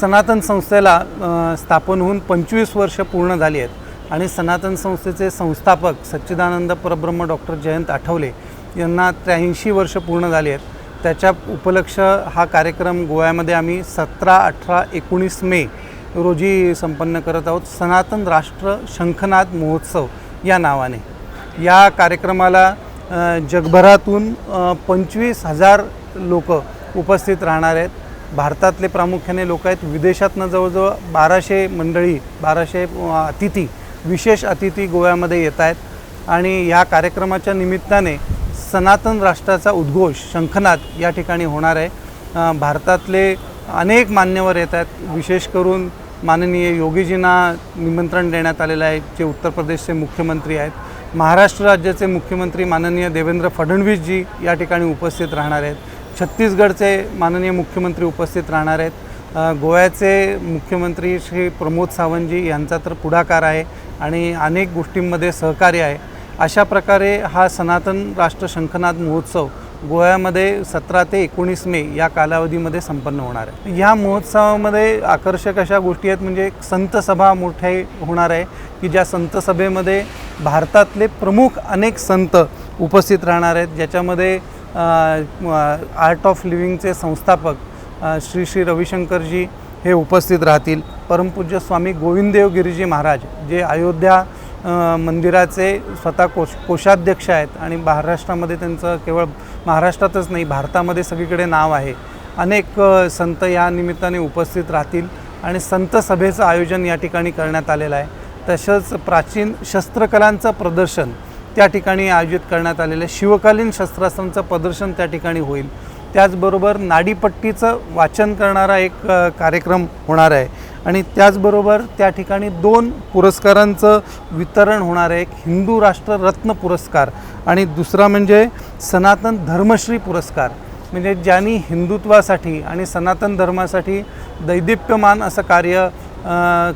सनातन संस्थेला स्थापन होऊन 25 वर्ष पूर्ण झाली आहेत आणि सनातन संस्थेचे संस्थापक सच्चिदानंद परब्रह्म डॉक्टर जयंत आठवले यांना 83 वर्ष पूर्ण झाली आहेत। त्याच्या उपलक्ष हा कार्यक्रम गोव्यामध्ये आम्ही 17, 18, 19 मे रोजी संपन्न करत आहोत। सनातन राष्ट्र शंखनाद महोत्सव या नावाने या कार्यक्रमाला जगभरातून 25,000 लोक उपस्थित राहणार आहेत। भारतातले प्रामुख्याने लोक आहेत, विदेशातनं जवळजवळ 1200 मंडळी 1200 अतिथी विशेष अतिथी गोव्यामध्ये येत आहेत आणि या कार्यक्रमाच्या निमित्ताने सनातन राष्ट्राचा उद्घोष शंखनाद या ठिकाणी होणार आहे। भारतातले अनेक मान्यवर येत आहेत, विशेष करून माननीय योगीजींना निमंत्रण देण्यात आलेलं आहे, जे उत्तर प्रदेशचे मुख्यमंत्री आहेत। महाराष्ट्र राज्याचे मुख्यमंत्री माननीय देवेंद्र फडणवीसजी या ठिकाणी उपस्थित राहणार आहेत। छत्तीसगडचे माननीय मुख्यमंत्री उपस्थित राहणार आहेत। गोव्याचे मुख्यमंत्री श्री प्रमोद सावंतजी यांचा तर पुढाकार आहे आणि अनेक गोष्टींमध्ये सहकार्य आहे। अशा प्रकारे हा सनातन राष्ट्र शंखनाद महोत्सव गोव्यामध्ये 17 ते 19 मे या कालावधीमध्ये संपन्न होणार आहे। या महोत्सवामध्ये आकर्षक अशा गोष्टी आहेत, म्हणजे एक संत सभा मोठी होणार आहे की ज्या संत सभेमध्ये भारतातले प्रमुख अनेक संत उपस्थित राहणार आहेत, ज्याच्यामध्ये आर्ट ऑफ लिव्हिंगचे संस्थापक श्री श्री रविशंकरजी हे उपस्थित राहतील। परमपूज्य स्वामी गोविंददेव गिरीजी महाराज जे अयोध्या मंदिराचे स्वतः कोषाध्यक्ष आहेत आणि महाराष्ट्रामध्ये त्यांचं केवळ महाराष्ट्रातच नाही भारतामध्ये सगळीकडे नाव आहे। अनेक संत या निमित्ताने उपस्थित राहतील आणि संत सभेचं आयोजन या ठिकाणी करण्यात आलेलं आहे। तसंच प्राचीन शस्त्रकलांचं प्रदर्शन त्या ठिकाणी आयोजित करण्यात आलेलं आहे। शिवकालीन शस्त्रास्त्रांचं प्रदर्शन त्या ठिकाणी होईल। त्याचबरोबर नाडीपट्टीचं वाचन करणारा एक कार्यक्रम होणार आहे आणि त्याचबरोबर त्या ठिकाणी 2 पुरस्कारांचं वितरण होणार आहे। एक हिंदू राष्ट्र रत्न पुरस्कार आणि दुसरा म्हणजे सनातन धर्मश्री पुरस्कार, म्हणजे ज्यांनी हिंदुत्वासाठी आणि सनातन धर्मासाठी दैदिप्यमान असं कार्य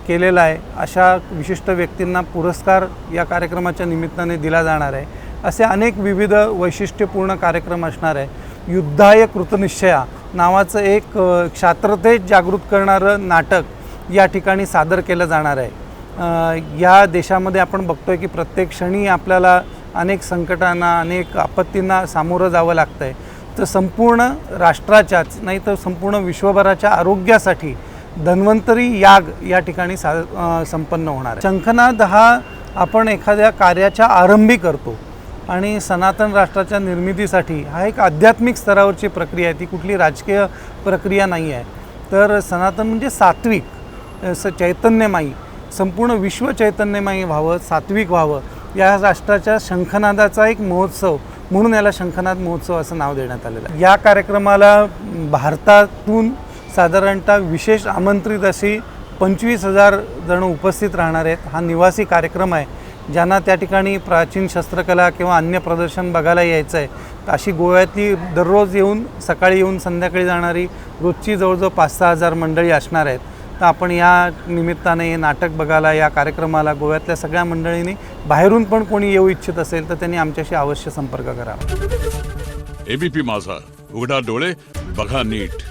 केलेलं आहे अशा विशिष्ट व्यक्तींना पुरस्कार या कार्यक्रमाच्या निमित्ताने दिला जाणार आहे। असे अनेक विविध वैशिष्ट्यपूर्ण कार्यक्रम असणार आहे। युद्धाय कृतनिश्चया नावाचं एक क्षात्रतेज जागृत करणारं नाटक या ठिकाणी सादर केलं जाणार आहे। या देशामध्ये आपण बघतोय की प्रत्येक क्षणी आपल्याला अनेक संकटांना अनेक आपत्तींना सामोरं जावं लागतं आहे, तर संपूर्ण राष्ट्राच्याच नाही तर संपूर्ण विश्वभराच्या आरोग्यासाठी धन्वंतरी याग या ठिकाणी संपन्न होणार आहे। शंखनाद हा आपण एखाद्या कार्याच्या आरंभी करतो आणि सनातन राष्ट्राच्या निर्मितीसाठी हा एक आध्यात्मिक स्तरावरची प्रक्रिया आहे, ती कुठली राजकीय प्रक्रिया नाही आहे। तर सनातन म्हणजे सात्विक चैतन्यमयी, संपूर्ण विश्व चैतन्यमयी व्हावं, सात्विक व्हावं, या राष्ट्राच्या शंखनादाचा एक महोत्सव म्हणून याला शंखनाद महोत्सव असं नाव देण्यात आलेलं आहे। या कार्यक्रमाला भारतातून साधारणतः विशेष आमंत्रित अशी 25,000 जण उपस्थित राहणार आहेत। हा निवासी कार्यक्रम आहे। ज्यांना त्या ठिकाणी प्राचीन शस्त्रकला किंवा अन्य प्रदर्शन बघायला यायचं आहे, अशी गोव्यातली दररोज येऊन सकाळी येऊन संध्याकाळी जाणारी रोजची जवळजवळ 5-6 हजार मंडळी असणार आहेत। तर आपण या निमित्ताने हे नाटक बघायला या कार्यक्रमाला गोव्यातल्या सगळ्या मंडळींनी बाहेरून पण कोणी येऊ इच्छित असेल तर त्यांनी आमच्याशी अवश्य संपर्क करावा। एबीपी माझा, उघडा डोळे बघा नीट।